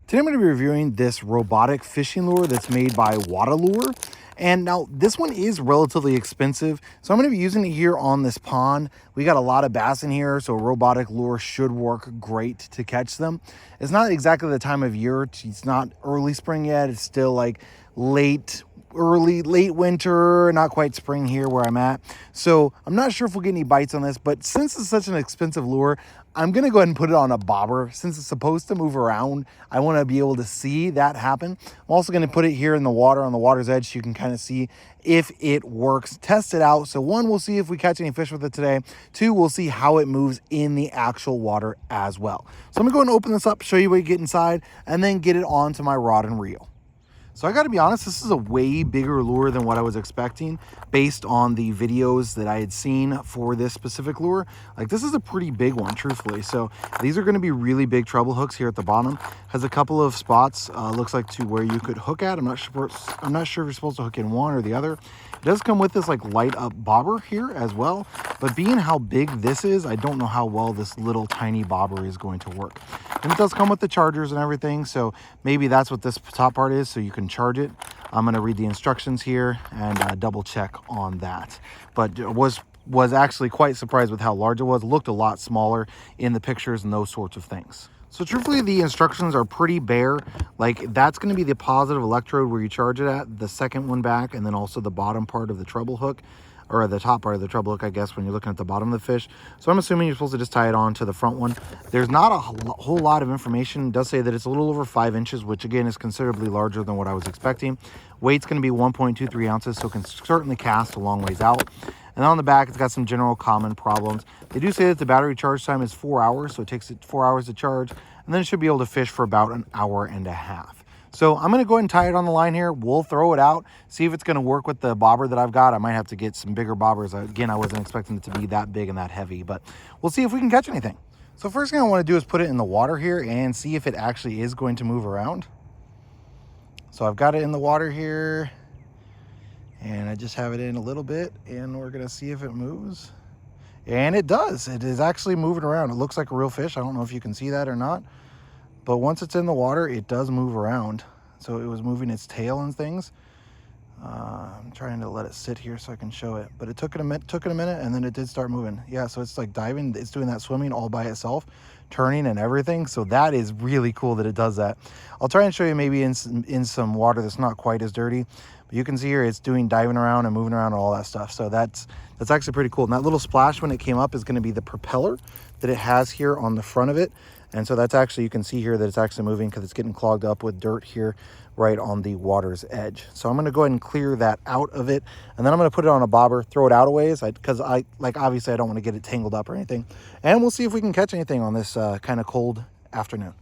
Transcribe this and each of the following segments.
Today I'm going to be reviewing this robotic fishing lure that's made by WataLure. And now this one is relatively expensive, so I'm going to be using it here on this pond. We got a lot of bass in here, so a robotic lure should work great to catch them. It's not exactly the time of year. It's not early spring yet. It's still like late winter, not quite spring here where I'm at. So I'm not sure if we'll get any bites on this, but since it's such an expensive lure, I'm going to go ahead and put it on a bobber. Since it's supposed to move around, I want to be able to see that happen. I'm also going to put it here in the water, on the water's edge, so you can kind of see if it works, test it out. So one, we'll see if we catch any fish with it today. Two, we'll see how it moves in the actual water as well. So I'm going to go ahead and open this up, show you what you get inside, and then get it onto my rod and reel. So I got to be honest, this is a way bigger lure than what I was expecting based on the videos that I had seen for this specific lure. Like, this is a pretty big one, truthfully. So these are going to be really big treble hooks here at the bottom. Has a couple of spots, looks like, to where you could hook at. I'm not sure if you're supposed to hook in one or the other. It does come with this like light up bobber here as well. But being how big this is, I don't know how well this little tiny bobber is going to work. And it does come with the chargers and everything, so maybe that's what this top part is, so you can charge it. I'm going to read the instructions here and double check on that. But was actually quite surprised with how large it was. It looked a lot smaller in the pictures and those sorts of things. So truthfully, the instructions are pretty bare. Like, that's going to be the positive electrode where you charge it at, the second one back, and then also the bottom part of the treble hook, or the top part of the treble hook, I guess, when you're looking at the bottom of the fish. So I'm assuming you're supposed to just tie it on to the front one. There's not a whole lot of information. It does say that it's a little over 5 inches, which again is considerably larger than what I was expecting. Weight's going to be 1.23 ounces, so it can certainly cast a long ways out. And on the back, it's got some general common problems. They do say that the battery charge time is 4 hours, so it takes it 4 hours to charge, and then it should be able to fish for about an hour and a half. So I'm going to go ahead and tie it on the line here. We'll throw it out, see if it's going to work with the bobber that I've got. I might have to get some bigger bobbers. Again, I wasn't expecting it to be that big and that heavy, but we'll see if we can catch anything. So first thing I want to do is put it in the water here and see if it actually is going to move around. So I've got it in the water here, and I just have it in a little bit, and we're going to see if it moves. And it does. It is actually moving around. It looks like a real fish. I don't know if you can see that or not. But once it's in the water, it does move around. So it was moving its tail and things. I'm trying to let it sit here so I can show it. But it took it a minute, and then it did start moving. Yeah, so it's like diving. It's doing that swimming all by itself, turning and everything. So that is really cool that it does that. I'll try and show you maybe in some water that's not quite as dirty. But you can see here it's doing diving around and moving around and all that stuff. So that's actually pretty cool. And that little splash when it came up is going to be the propeller that it has here on the front of it. And so that's actually, you can see here that it's actually moving because it's getting clogged up with dirt here right on the water's edge. So I'm going to go ahead and clear that out of it. And then I'm going to put it on a bobber, throw it out a ways, because obviously I don't want to get it tangled up or anything. And we'll see if we can catch anything on this kind of cold afternoon.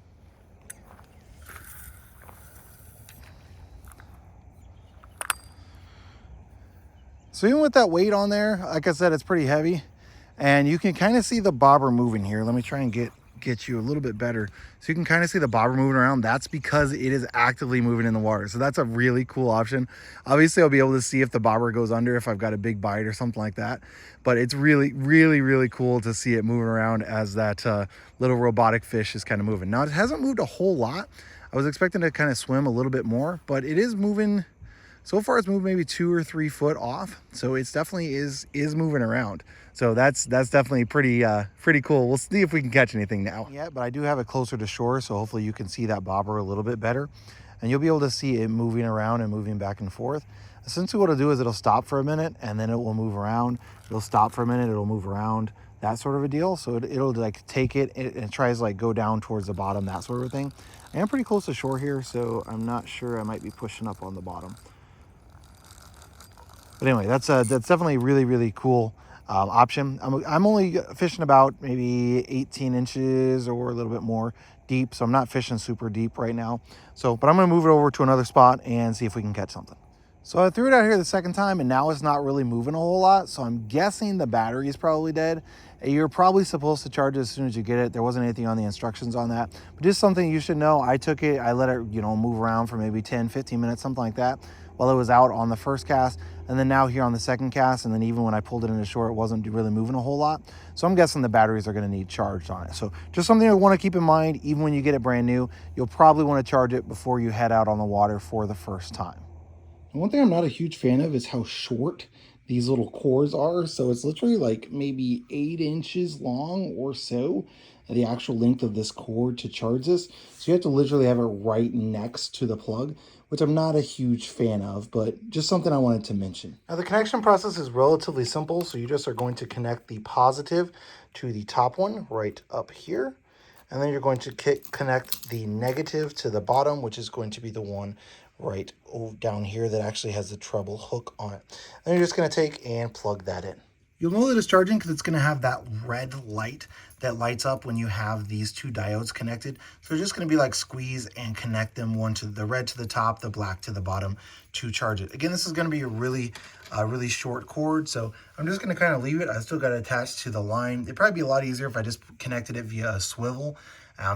So even with that weight on there, like I said, it's pretty heavy. And you can kind of see the bobber moving here. Let me try and get you a little bit better. So you can kind of see the bobber moving around. That's because it is actively moving in the water. So that's a really cool option. Obviously, I'll be able to see if the bobber goes under, if I've got a big bite or something like that. But it's really, really, really cool to see it moving around as that little robotic fish is kind of moving. Now, it hasn't moved a whole lot. I was expecting to kind of swim a little bit more, but it is moving. So far, it's moved maybe 2 or 3 foot off. So it's definitely is moving around. So that's definitely pretty cool. We'll see if we can catch anything now. Yeah, but I do have it closer to shore, so hopefully you can see that bobber a little bit better. And you'll be able to see it moving around and moving back and forth. Essentially what it'll do is it'll stop for a minute, and then it will move around. It'll stop for a minute, it'll move around, that sort of a deal. So it'll like take it, and it tries to like go down towards the bottom, that sort of thing. I am pretty close to shore here, so I'm not sure. I might be pushing up on the bottom. But anyway, that's definitely really, really cool option. I'm only fishing about maybe 18 inches or a little bit more deep, so I'm not fishing super deep right now. But I'm going to move it over to another spot and see if we can catch something. So I threw it out here the second time and now it's not really moving a whole lot. So I'm guessing the battery is probably dead. You're probably supposed to charge it as soon as you get it. There wasn't anything on the instructions on that, but just something you should know. I took it, I let it, move around for maybe 10, 15 minutes, something like that, while it was out on the first cast. And then now here on the second cast, and then even when I pulled it into shore, it wasn't really moving a whole lot. So I'm guessing the batteries are gonna need charged on it. So just something you wanna keep in mind, even when you get it brand new, you'll probably wanna charge it before you head out on the water for the first time. And one thing I'm not a huge fan of is how short these little cores are. So it's literally like maybe 8 inches long or so, the actual length of this cord to charge this. So you have to literally have it right next to the plug, which I'm not a huge fan of, but just something I wanted to mention. Now the connection process is relatively simple. So you just are going to connect the positive to the top one right up here. And then you're going to connect the negative to the bottom, which is going to be the one right down here that actually has the treble hook on it. And you're just going to take and plug that in. You'll know that it's charging because it's going to have that red light that lights up when you have these two diodes connected. So you're just going to be like squeeze and connect them, one to the red to the top, the black to the bottom to charge it. Again, this is going to be a really short cord. So I'm just going to kind of leave it. I still got it attached to the line. It'd probably be a lot easier if I just connected it via a swivel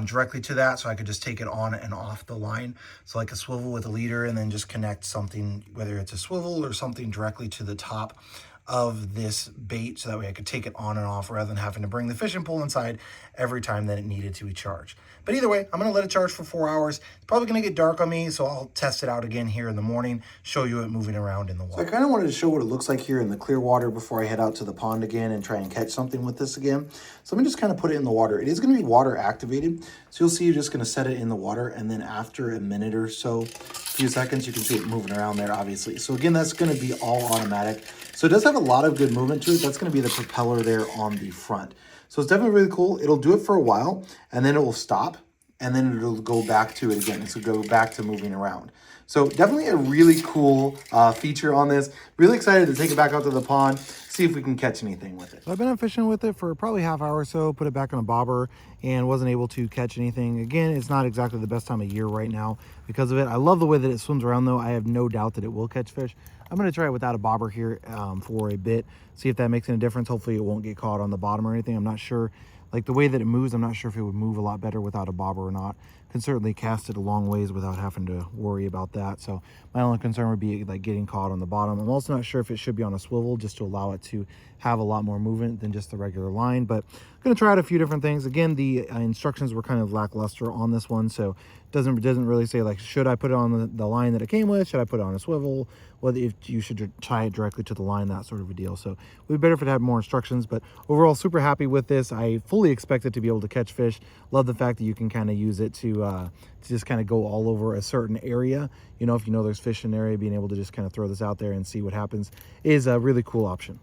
directly to that, so I could just take it on and off the line. So like a swivel with a leader, and then just connect something, whether it's a swivel or something, directly to the top of this bait, so that way I could take it on and off rather than having to bring the fishing pole inside every time that it needed to be charged. But either way, I'm going to let it charge for 4 hours. It's probably going to get dark on me, so I'll test it out again here in the morning, show you it moving around in the water. So I kind of wanted to show what it looks like here in the clear water before I head out to the pond again and try and catch something with this again. So let me just kind of put it in the water. It is going to be water activated, so you'll see you're just going to set it in the water, and then after a minute or so, a few seconds, you can see it moving around there, obviously. So again, that's going to be all automatic. So it does have a lot of good movement to it. That's going to be the propeller there on the front. So it's definitely really cool. It'll do it for a while, and then it will stop, and then it'll go back to it again. So go back to moving around. So definitely a really cool feature on this. Really excited to take it back out to the pond, see if we can catch anything with it. So I've been out fishing with it for probably half hour or so, put it back on a bobber, and wasn't able to catch anything. Again, it's not exactly the best time of year right now because of it. I love the way that it swims around though. I have no doubt that it will catch fish. I'm going to try it without a bobber here for a bit, see if that makes any difference. Hopefully it won't get caught on the bottom or anything. I'm not sure. Like the way that it moves, I'm not sure if it would move a lot better without a bobber or not. Can certainly cast it a long ways without having to worry about that. So my only concern would be like getting caught on the bottom. I'm also not sure if it should be on a swivel just to allow it to have a lot more movement than just the regular line, but I'm going to try out a few different things. Again, the instructions were kind of lackluster on this one, so it doesn't really say like, should I put it on the line that it came with? Should I put it on a swivel? Whether if you should tie it directly to the line, that sort of a deal. So it would be better if it had more instructions, but overall super happy with this. I fully expect it to be able to catch fish. Love the fact that you can kind of use it to just kind of go all over a certain area. You know, if you know there's fish in an area, being able to just kind of throw this out there and see what happens is a really cool option.